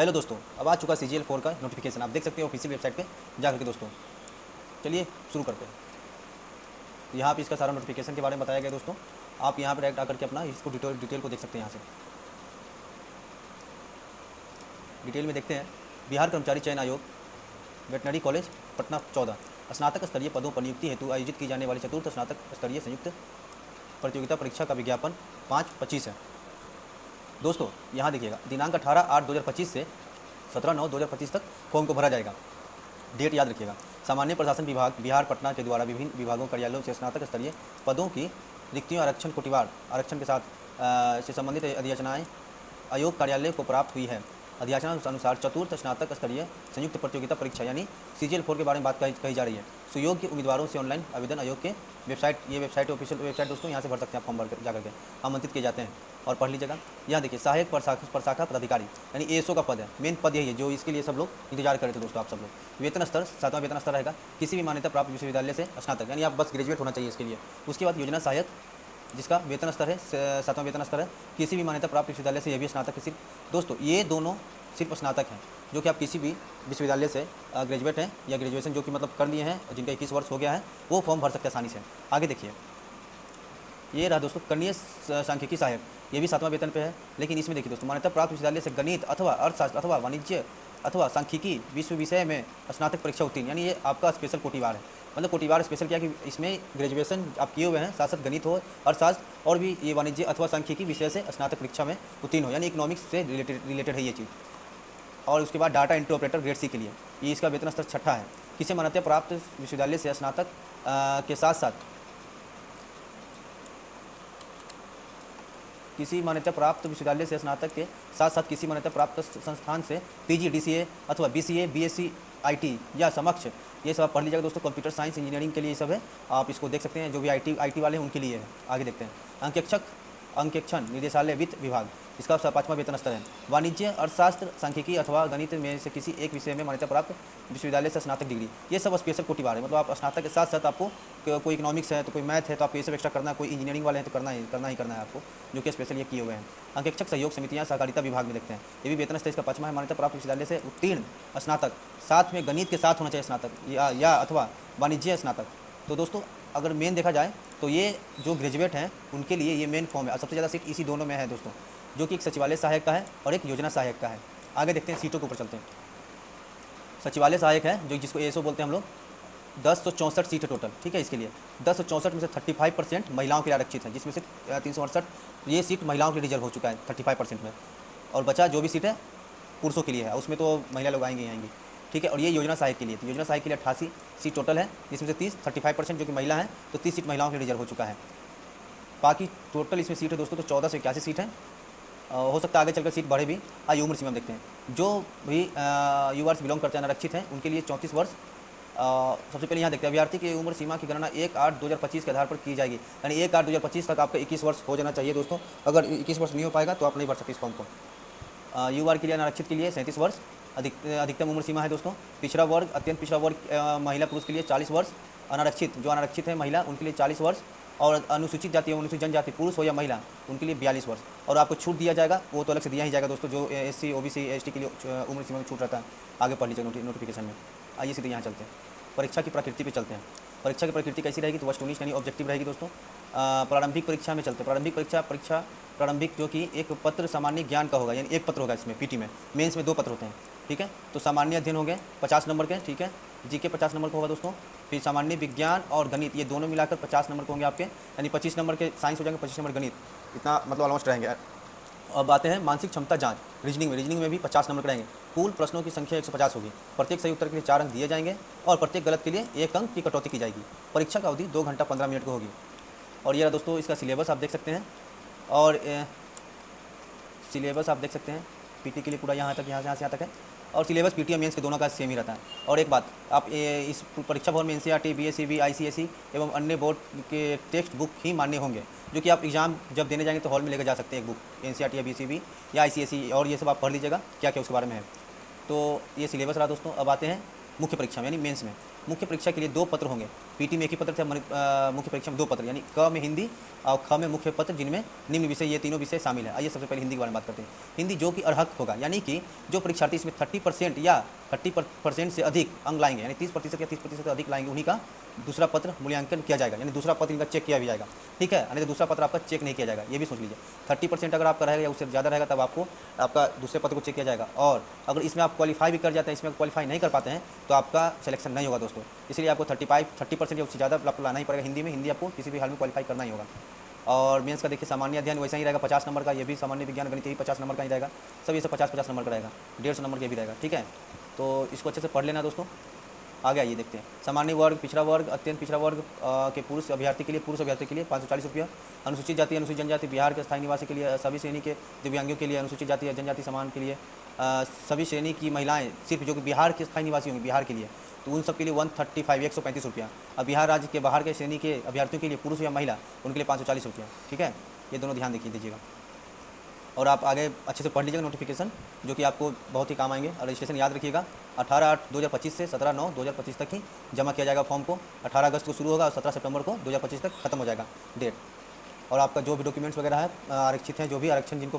Hello दोस्तों, अब आ चुका CGL 4 का नोटिफिकेशन, आप देख सकते हैं ऑफिशियल वेबसाइट पे जा करके। दोस्तों चलिए शुरू करते हैं। यहाँ पे इसका सारा नोटिफिकेशन के बारे में बताया गया दोस्तों। आप यहाँ पर डायरेक्ट आकर के अपना इसको डिटेल को देख सकते हैं। यहाँ से डिटेल में देखते हैं। बिहार कर्मचारी चयन आयोग, वेटनरी कॉलेज पटना 14, स्नातक स्तरीय पदों पर नियुक्ति हेतु आयोजित की जाने वाली चतुर्थ स्नातक स्तरीय संयुक्त प्रतियोगिता परीक्षा का विज्ञापन 5/25 है। दोस्तों यहाँ देखिएगा, दिनांक 18/8/2025 से 17/9/2025 तक फॉर्म को भरा जाएगा। डेट याद रखिएगा। सामान्य प्रशासन विभाग बिहार पटना के द्वारा विभिन्न विभागों कार्यालयों से स्नातक स्तरीय पदों की रिक्तियों आरक्षण कोटिवार आरक्षण के साथ से संबंधित अधियाचनाएँ आयोग कार्यालय को प्राप्त हुई है। अधियाचनानुसार चतुर्थ स्नातक स्तरीय संयुक्त प्रतियोगिता परीक्षा यानी CGL 4 के बारे में बात कही जा रही है। सुयोग्य उम्मीदवारों से ऑनलाइन आवेदन आयोग के वेबसाइट, ये वेबसाइट ऑफिशियल वेबसाइट दोस्तों, यहाँ से भर सकते हैं आप फॉर्म भर जाकर के, आमंत्रित किए जाते हैं। और पढ़ लीजिएगा। यहाँ देखिए, सहायक प्रशाखा पदाधिकारी यानी ASO का पद है, मेन पद यही है जो इसके लिए सब लोग इंतजार कर रहे थे दोस्तों। आप सब लोग वेतन स्तर 7वां वेतन स्तर रहेगा किसी भी मान्यता प्राप्त विश्वविद्यालय से स्नातक, यानी आप बस ग्रेजुएट होना चाहिए इसके लिए। उसके बाद योजना सहायक जिसका वेतन स्तर है 7वां वेतन स्तर है, किसी भी मान्यता प्राप्त विश्वविद्यालय से, यह भी स्नातक है। दोस्तों ये दोनों सिर्फ स्नातक हैं, जो कि आप किसी भी विश्वविद्यालय से ग्रेजुएट हैं या ग्रेजुएशन जो कि मतलब कर लिए हैं, जिनका 21 वर्ष हो गया है, वो फॉर्म भर सकते हैं आसानी से। आगे देखिए, ये रहा दोस्तों कनीय सांख्यिकी सहायक, ये भी 7वां वेतन पे है। लेकिन इसमें देखिए दोस्तों, मान्यता प्राप्त विश्वविद्यालय से गणित अथवा अर्थशास्त्र अथवा वाणिज्य अथवा सांख्यिकी विषय में स्नातक परीक्षा उत्तीर्ण, यानी ये आपका स्पेशल कोटिवार है। मतलब कोटिवार स्पेशल क्या कि इसमें ग्रेजुएशन आप किए हुए हैं, साथ साथ गणित हो, अर्थशास्त्र और भी ये वाणिज्य अथवा सांख्यिकी विषय से स्नातक परीक्षा में उत्तीर्ण हो, यानी इकोनॉमिक्स से रिलेटेड है ये चीज़। और उसके बाद data entry operator grade C के लिए ये इसका वेतन स्तर 6ठा है। किसी मान्यता प्राप्त विश्वविद्यालय से स्नातक के साथ साथ किसी मान्यता प्राप्त विश्वविद्यालय से स्नातक के साथ साथ किसी मान्यता प्राप्त संस्थान से PG DCA अथवा BCA BSc IT या समक्ष, ये सब आप पढ़ लीजिएगा दोस्तों। कंप्यूटर साइंस इंजीनियरिंग के लिए ये सब है, आप इसको देख सकते हैं। जो भी IT वाले हैं उनके लिए है। आगे देखते हैं। अंकेक्षण निदेशालय वित्त विभाग, इसका 5वां वेतन स्तर है। वाणिज्य अर्थशास्त्र सांख्यिकी अथवा गणित में से किसी एक विषय में मान्यता प्राप्त विश्वविद्यालय से स्नातक डिग्री, ये सब स्पेशल कोटिवार है। मतलब आप स्नातक के साथ साथ आपको कोई इकोनॉमिक्स है तो कोई मैथ है तो आपको ये सब एक्स्ट्रा करना है, कोई इंजीनियरिंग वाले हैं तो करना ही करना है आपको, जो कि स्पेशल ये किए हुए हैं। अंकेक्षक सहयोग समितियाँ सहकारिता विभाग में देखते हैं, ये भी वेतन स्तर इसका 5वां है। मान्यता प्राप्त विश्वविद्यालय से उत्तीर्ण स्नातक, साथ में गणित के साथ होना चाहिए स्नातक या अथवा वाणिज्य स्नातक। तो दोस्तों अगर मेन देखा जाए तो ये जो ग्रेजुएट हैं उनके लिए ये मेन फॉर्म है। सबसे ज़्यादा सीट इसी दोनों में है दोस्तों, जो कि एक सचिवालय सहायक का है और एक योजना सहायक का है। आगे देखते हैं, सीटों के ऊपर चलते हैं। सचिवालय सहायक है जो जिसको ASO बोलते हैं हम लोग, 1064 सीट है टोटल, ठीक है। इसके लिए 1064 में से 35% महिलाओं के लिए आरक्षित है, जिसमें से 368 ये सीट महिलाओं के लिए रिजर्व हो चुका है 35% में, और बचा जो भी सीट है पुरुषों के लिए है, उसमें तो महिला लोग आएंगी, ठीक है। और ये योजना सहायक के लिए, तो योजना सहायक के लिए 88 सीट टोटल है, जिसमें से 35% जो कि महिला है, तो 30 सीट महिलाओं के लिए रिजर्व हो चुका है। बाकी टोटल इसमें सीट है दोस्तों तो 1481 सीट है। हो सकता है आगे चलकर सीट बढ़े भी। आयु उम्र सीमा देखते हैं, जो भी यूआर से बिलोंग करते हैं, आरक्षित हैं, उनके लिए 34 वर्ष। सबसे पहले यहाँ देखते हैं, अभ्यर्थी की उम्र सीमा की गणना 1/8/2025 के आधार पर की जाएगी, यानी 1/8/2025 तक आपका 21 वर्ष हो जाना चाहिए दोस्तों। अगर 21 वर्ष नहीं हो पाएगा तो आप नहीं भर सकते इस फॉर्म को। यूआर के लिए अनारक्षित के लिए 37 वर्ष अधिकतम उम्र सीमा है दोस्तों। पिछड़ा वर्ग, अत्यंत पिछड़ा वर्ग महिला पुरुष के लिए 40 वर्ष। अनारक्षित, जो अनारक्षित है महिला, उनके लिए 40 वर्ष। और अनुसूचित जाति एवं अनुसूचित जनजाति पुरुष हो या महिला, उनके लिए 42 वर्ष। और आपको छूट दिया जाएगा, वो तो अलग से दिया ही जाएगा दोस्तों, जो SC OBC ST के लिए उम्र सीमा में छूट रहता है। आगे पढ़ लीजिए नोटिफिकेशन में। आइए सीधे यहाँ चलते हैं, परीक्षा की प्रकृति पे चलते हैं। परीक्षा की प्रकृति कैसी रहेगी तो वस्तुनिष्ठ यानी ऑब्जेक्टिव रहेगी दोस्तों। प्रारंभिक परीक्षा में चलते हैं। प्रारंभिक जो कि एक पत्र सामान्य ज्ञान का होगा, यानी एक पत्र होगा इसमें PT में। मेंस में 2 पत्र होते हैं, ठीक है। तो सामान्य अध्ययन हो गए 50 नंबर के, ठीक है। GK 50 नंबर का होगा दोस्तों। फिर सामान्य विज्ञान और गणित, ये दोनों मिलाकर 50 नंबर के होंगे आपके, यानी 25 नंबर के साइंस हो जाएंगे, 25 नंबर गणित, इतना मतलब ऑलमोस्ट रहेंगे। अब आते हैं मानसिक क्षमता जांच, रीजनिंग में भी 50 नंबर के रहेंगे। कुल प्रश्नों की संख्या 150 होगी। प्रत्येक सही उत्तर के लिए 4 अंक दिए जाएंगे और प्रत्येक गलत के लिए 1 अंक की कटौती की जाएगी। परीक्षा का अवधि 2 घंटा 15 मिनट की होगी। और ये दोस्तों इसका सिलेबस आप देख सकते हैं, और सिलेबस आप देख सकते हैं PT के लिए पूरा यहाँ से यहाँ तक है। और सिलेबस PT और मेंस के दोनों का सेम ही रहता है। और एक बात, आप इस परीक्षा भवन में NCERT BSEB ICSE एवं अन्य बोर्ड के टेक्स्ट बुक ही मान्य होंगे, जो कि आप एग्जाम जब देने जाएंगे तो हॉल में लेकर जा सकते हैं एक बुक NCERT या BSEB या ICSE, और ये सब आप पढ़ लीजिएगा क्या क्या उसके बारे में है। तो ये सिलेबस रहा दोस्तों। अब आते हैं मुख्य परीक्षा में यानी मेंस में। मुख्य परीक्षा के लिए 2 पत्र होंगे। पीटी में एक ही पत्र थे, मुख्य परीक्षा में 2 पत्र, यानी क में हिंदी और ख में मुख्य पत्र, जिनमें निम्न विषय, ये तीनों विषय शामिल है। आइए सबसे पहले हिंदी के बारे में बात करते हैं। हिंदी जो कि अर्हक होगा, यानी कि जो परीक्षार्थी इसमें 30% या 30% से अधिक अंक लाएंगे, यानी 30% या 30% से अधिक लाएंगे, उन्हीं का दूसरा पत्र मूल्यांकन किया जाएगा, यानी दूसरा पत्र इनका चेक किया भी जाएगा। ठीक है, यानी तो दूसरा पत्र आपका चेक नहीं किया जाएगा, ये भी सोच लीजिए। 30% अगर आपका रहेगा या उससे ज़्यादा रहेगा, तब आपको आपका दूसरे पत्र को चेक किया जाएगा। और अगर इसमें आप क्वालिफाई भी कर जाते हैं, इसमें क्वालिफाई नहीं कर पाते हैं, तो आपका सिलेक्शन नहीं होगा दोस्तों। इसलिए आपको 30% या उससे ज़्यादा आपको लाना ही पड़ेगा। हिंदी में, हिंदी आपको किसी भी हाल में क्वालिफाई करना ही होगा। और मेंस का देखिए, सामान्य अध्ययन वैसा ही रहेगा 50 नंबर का, ये भी सामान्य विज्ञान गणित यही 50 नंबर का ही रहेगा। सब ये सब 50-50 नंबर का रहेगा, 150 नंबर का भी रहेगा। ठीक है, तो इसको अच्छे से पढ़ लेना दोस्तों। आगे आइए देखते हैं। सामान्य वर्ग, पिछड़ा वर्ग, अत्यंत पिछड़ा वर्ग के पुरुष अभ्यर्थी के लिए 540 रुपया। अनुसूचित जाति, अनुसूचित जनजाति, बिहार के स्थायी निवासी के लिए, सभी श्रेणी के दिव्यांगों के लिए, अनुसूचित जाति या जनजाति समान के लिए, सभी श्रेणी की महिलाएं सिर्फ जो कि बिहार के स्थायी निवासी होंगे, बिहार के लिए, तो उन सब के लिए 135 रुपया। अब बिहार राज्य के बाहर के श्रेणी के अभ्यर्थियों के लिए, पुरुष या महिला, उनके लिए 540 रुपया। ठीक है, ये दोनों ध्यान दीजिएगा। और आप आगे अच्छे से पढ़ लीजिएगा नोटिफिकेशन, जो कि आपको बहुत ही काम आएंगे। और रजिस्ट्रेशन याद रखिएगा, 18/8/2025 से 17/9/2025 तक ही जमा किया जाएगा फॉर्म को। 18 अगस्त को शुरू होगा और 17 सितंबर को 2025 तक खत्म हो जाएगा डेट। और आपका जो भी डॉक्यूमेंट्स वगैरह है आरक्षित हैं, जो भी आरक्षण जिनको